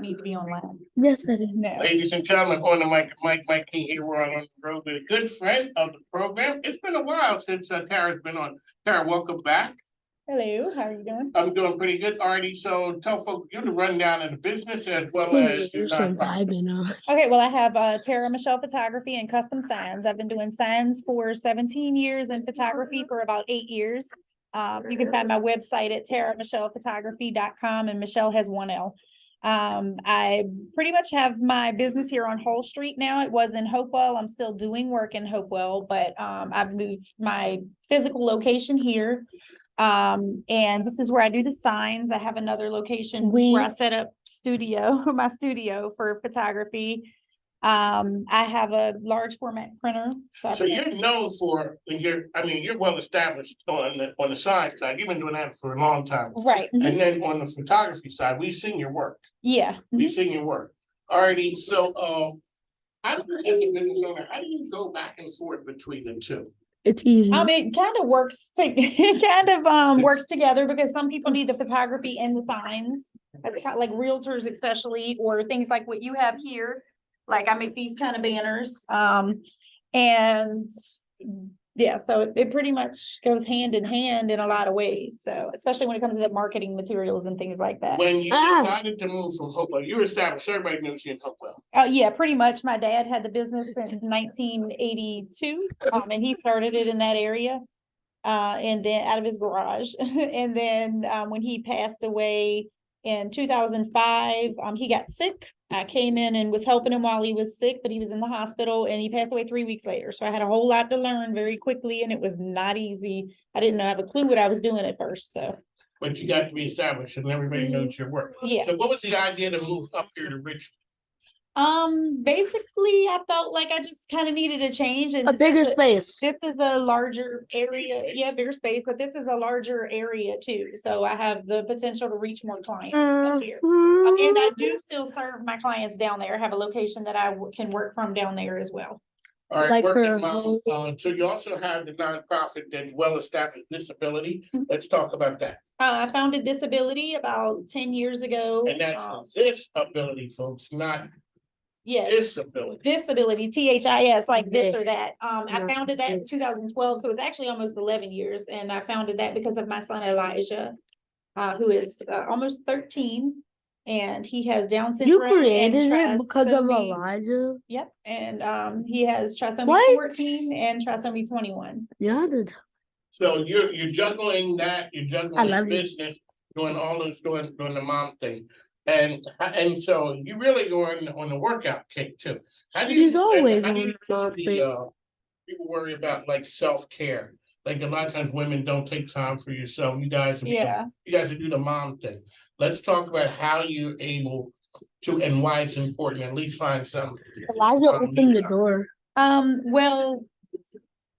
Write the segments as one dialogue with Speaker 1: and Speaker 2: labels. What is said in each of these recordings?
Speaker 1: need to be online.
Speaker 2: Yes, I did.
Speaker 1: No.
Speaker 3: Ladies and gentlemen, on the mic, Mike King here, we're out on the road with a good friend of the program. It's been a while since Tara's been on. Tara, welcome back.
Speaker 1: Hello, how are you doing?
Speaker 3: I'm doing pretty good, Artie. So tell folks, you the rundown of the business as well
Speaker 2: Hey,
Speaker 3: as your
Speaker 2: you're still
Speaker 3: nonprofit.
Speaker 2: vibing on.
Speaker 1: Okay, well, I have Tara Michelle Photography and Custom Signs. I've been doing signs for 17 years and photography for about 8 years. You can find my website at taramichellephotography.com, and Michelle has 1 L. I pretty much have my business here on Hull Street now. It was in Hopewell. I'm still doing work in Hopewell, but I've moved my physical location here. And this is where I do the signs. I have another location where I set up my studio for photography. I have a large format printer.
Speaker 3: So you're known for you're well established on the science side. You've been doing that for a long time.
Speaker 1: Right.
Speaker 3: And then on the photography side, we've seen your work.
Speaker 1: Yeah.
Speaker 3: We've seen your work. Alrighty, so how do you, as a business owner, how do you go back and forth between the two?
Speaker 2: It's easy.
Speaker 1: It kind of works. It kind of works together because some people need the photography and the signs, like realtors especially, or things like what you have here. Like I make these kind of banners, and yeah, so it pretty much goes hand in hand in a lot of ways. So especially when it comes to the marketing materials and things like that.
Speaker 3: When you decided to move from Hopewell, you were established. Everybody knows you in Hopewell.
Speaker 1: Yeah, pretty much. My dad had the business in 1982, and he started it in that area, and then out of his garage. And then when he passed away in 2005, he got sick. I came in and was helping him while he was sick, but he was in the hospital, and he passed away 3 weeks later. So I had a whole lot to learn very quickly, and it was not easy. I didn't have a clue what I was doing at first. So.
Speaker 3: But you got to be established, and everybody knows your work.
Speaker 1: Yeah.
Speaker 3: So what was the idea to move up here to Richmond?
Speaker 1: Basically I felt like I just kind of needed a change, and
Speaker 2: A bigger space.
Speaker 1: this is a larger area. Yeah, bigger space, but this is a larger area too. So I have the potential to reach more clients up here. And I do still serve my clients down there. I have a location that I can work from down there as well.
Speaker 3: All right,
Speaker 2: Like
Speaker 3: working
Speaker 2: for-
Speaker 3: mom. So you also have the nonprofit that's well established disability. Let's talk about that.
Speaker 1: I founded Disability about 10 years ago.
Speaker 3: And that's this ability, folks, not
Speaker 1: Yeah.
Speaker 3: disability.
Speaker 1: Disability, THIS, like this or
Speaker 2: This.
Speaker 1: that. I
Speaker 2: Not
Speaker 1: founded that in
Speaker 2: this.
Speaker 1: 2012, so it's actually almost 11 years, and I founded that because of my son Elijah, who is almost 13, and he has Down
Speaker 2: You
Speaker 1: syndrome.
Speaker 2: created
Speaker 1: and
Speaker 2: it because of
Speaker 1: trisomy.
Speaker 2: Elijah.
Speaker 1: Yep, and he has trisomy
Speaker 2: What?
Speaker 1: 14 and trisomy 21.
Speaker 2: Yeah,
Speaker 3: So you're juggling that, you're
Speaker 2: I
Speaker 3: juggling
Speaker 2: love you.
Speaker 3: business, doing all this, doing the mom thing. And so you really go on the workout kick too. How do you,
Speaker 2: She's always
Speaker 3: and how do
Speaker 2: on
Speaker 3: you
Speaker 2: the mom
Speaker 3: do
Speaker 2: thing.
Speaker 3: people worry about like self-care? Like a lot of times women don't take time for yourself. You guys do the mom thing. Let's talk about how you're able to, and why it's important, at least find some.
Speaker 2: Elijah opened the door.
Speaker 1: Well,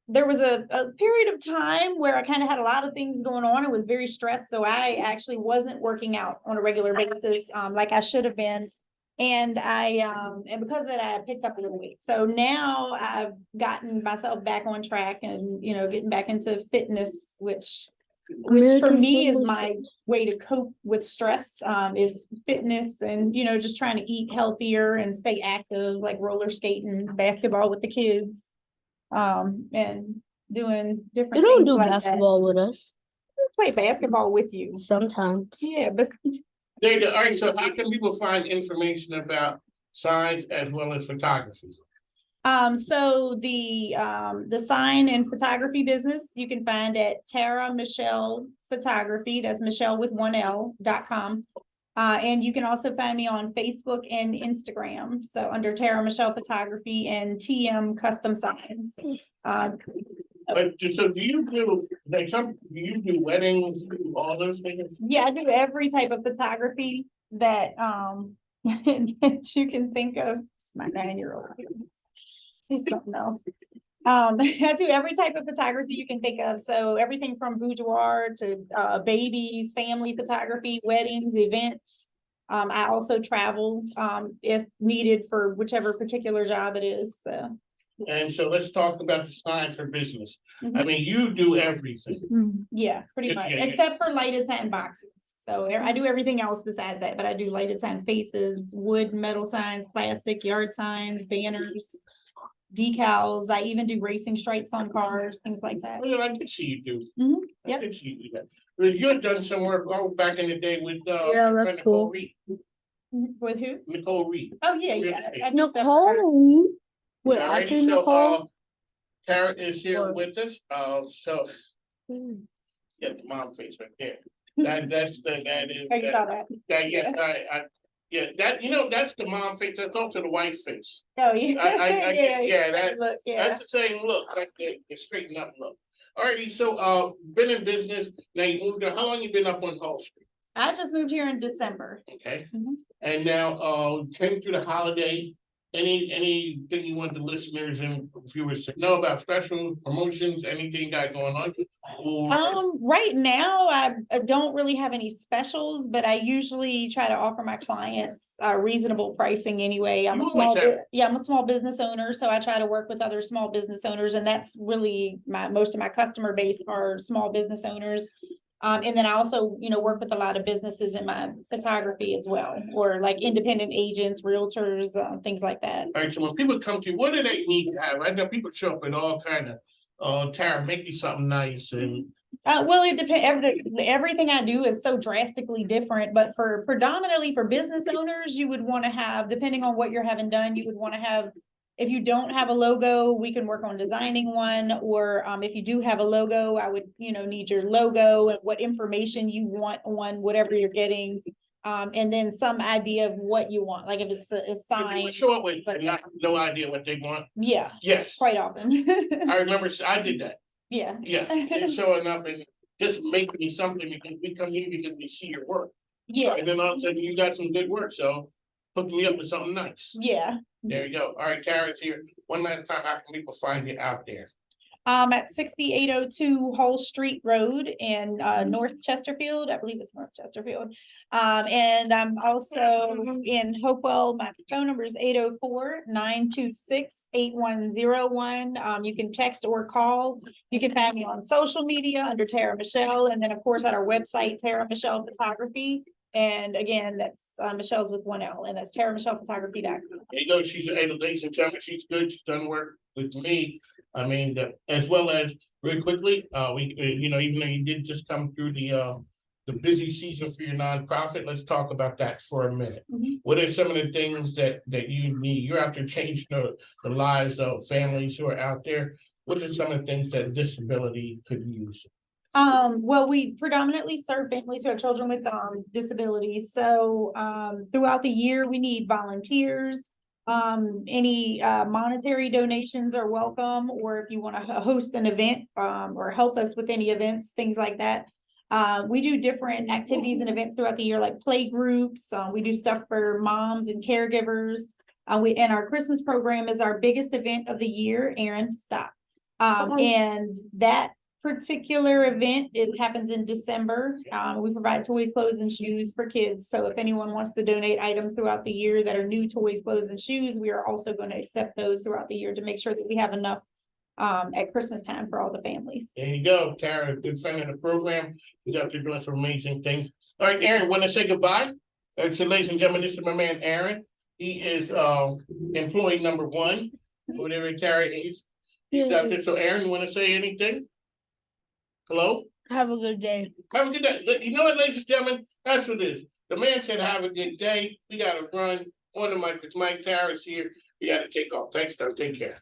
Speaker 1: there was a period of time where I kind of had a lot of things going on. It was very stressed. So I actually wasn't working out on a regular basis, like I should have been. And and because of that, I picked up a little weight. So now I've gotten myself back on track and, getting back into fitness, which for me is my way to cope with stress, is fitness and, just trying to eat healthier and stay active, like roller skating, basketball with the kids. And doing different
Speaker 2: You don't
Speaker 1: things
Speaker 2: do
Speaker 1: like
Speaker 2: basketball with us.
Speaker 1: that. Play basketball with you.
Speaker 2: Sometimes.
Speaker 1: Yeah, but
Speaker 3: There you go. All right, so how can people find information about signs as well as photography?
Speaker 1: so the sign and photography business you can find at Tara Michelle Photography. That's Michelle with 1L.com. And you can also find me on Facebook and Instagram. So under Tara Michelle Photography and TM Custom Signs.
Speaker 3: But so do you do weddings, do all those things?
Speaker 1: Yeah, I do every type of photography that that you can think of. It's my 9-year-old. He's something else. I do every type of photography you can think of. So everything from boudoir to babies, family photography, weddings, events. I also travel if needed for whichever particular job it is. So
Speaker 3: And so let's talk about the sign for business. I
Speaker 1: Mhm.
Speaker 3: mean, you do everything.
Speaker 2: Mm.
Speaker 1: Yeah, pretty
Speaker 3: Yeah,
Speaker 1: much,
Speaker 3: yeah, yeah.
Speaker 1: except for lighted sign boxes. So I do everything else besides that, but I do lighted sign faces, wood, metal signs, plastic, yard signs, banners, decals. I even do racing stripes on cars, things like that.
Speaker 3: Well, I can see you do.
Speaker 1: Mhm,
Speaker 3: I
Speaker 1: yep.
Speaker 3: can see you do that. Well, you had done some work back in the day with
Speaker 2: Yeah,
Speaker 3: your friend
Speaker 2: that's
Speaker 3: Nicole
Speaker 2: cool.
Speaker 3: Reed.
Speaker 1: With who?
Speaker 3: Nicole Reed.
Speaker 1: Oh, yeah,
Speaker 3: Real
Speaker 1: yeah.
Speaker 3: estate.
Speaker 1: I do stuff for her.
Speaker 2: Nicole. Wait,
Speaker 3: Alrighty,
Speaker 2: actually,
Speaker 3: so,
Speaker 2: Nicole.
Speaker 3: Tara is here
Speaker 2: Or-
Speaker 3: with us, so,
Speaker 2: Mm.
Speaker 3: yeah, the mom face right there. That is,
Speaker 1: Oh, you saw that?
Speaker 3: yeah, yeah, that, that's the mom face, that's also the wife face.
Speaker 1: Oh, yeah.
Speaker 3: Yeah,
Speaker 1: Look, yeah.
Speaker 3: that's the same look, like the straighten up look. Alrighty, so, been in business, now you moved, how long you been up on Hall Street?
Speaker 1: I just moved here in December.
Speaker 3: Okay,
Speaker 1: Mhm.
Speaker 3: and now, came through the holiday, anything you want the listeners and viewers to know about specials, promotions, anything you got going on? Or-
Speaker 1: Right now, I don't really have any specials, but I usually try to offer my clients reasonable pricing anyway. I'm
Speaker 3: You
Speaker 1: a small,
Speaker 3: always have.
Speaker 1: yeah, I'm a small business owner, so I try to work with other small business owners, and that's really most of my customer base are small business owners. And then I also, work with a lot of businesses in my photography as well, or like independent agents, realtors, things like that.
Speaker 3: All right, so when people come to you, what do they need to have? I know people show up with all kind of, Tara, make me something nice and.
Speaker 1: Well, it depends. Everything I do is so drastically different, but predominantly for business owners, you would want to have, depending on what you're having done, you would want to have. If you don't have a logo, we can work on designing one, or if you do have a logo, I would, need your logo and what information you want on whatever you're getting. And then some idea of what you want, like if it's a
Speaker 3: People
Speaker 1: sign,
Speaker 3: show up with
Speaker 1: like
Speaker 3: no idea what they want.
Speaker 1: yeah,
Speaker 3: Yes,
Speaker 1: quite often.
Speaker 3: I remember, I did that.
Speaker 1: Yeah.
Speaker 3: Yes, and showing up and just making me something because we come in because we see your work.
Speaker 1: Yeah,
Speaker 3: And then all of a sudden you got some good work, so hook me up with something nice.
Speaker 1: yeah.
Speaker 3: There you go. All right, Tara's here. One last time, how can people find you out there?
Speaker 1: At 6802 Hull Street Road in North Chesterfield. I believe it's North Chesterfield. And I'm also in Hopewell. My phone number is 804-926-8101. You can text or call. You can find me on social media under Tara Michelle, and then of course at our website, Tara Michelle Photography. And again, that's Michelle's with 1 L, and that's TaraMichellePhotography.com.
Speaker 3: There you go. She's, ladies and gentlemen, she's good. She's done work with me. I mean, as well as very quickly, even though you did just come through the busy season for your nonprofit, let's talk about that for a minute.
Speaker 1: Mhm.
Speaker 3: What are some of the things that you need? You're out there changing the lives of families who are out there. What are some of the things that disability could use?
Speaker 1: Well, we predominantly serve families who have children with disabilities. So throughout the year, we need volunteers. Any monetary donations are welcome, or if you want to host an event or help us with any events, things like that. We do different activities and events throughout the year, like play groups. We do stuff for moms and caregivers. And our Christmas program is our biggest event of the year. Aaron, stop. And that particular event, it happens in December. We provide toys, clothes, and shoes for kids. So if anyone wants to donate items throughout the year that are new toys, clothes, and shoes, we are also going to accept those throughout the year to make sure that we have enough at Christmas time for all the families.
Speaker 3: There you go, Tara, good friend of the program. He's out there doing some amazing things. All right, Aaron, want to say goodbye? So ladies and gentlemen, this is my man, Aaron. He is employee number 1, whatever Tara is. He's out there. So Aaron, you want to say anything? Hello?
Speaker 2: Have a good day.
Speaker 3: Have a good day. You know what, ladies and gentlemen? That's what it is. The man said, have a good day. We got to run on the mic. It's Mike Tara's here. We got to take off. Thanks, though. Take care.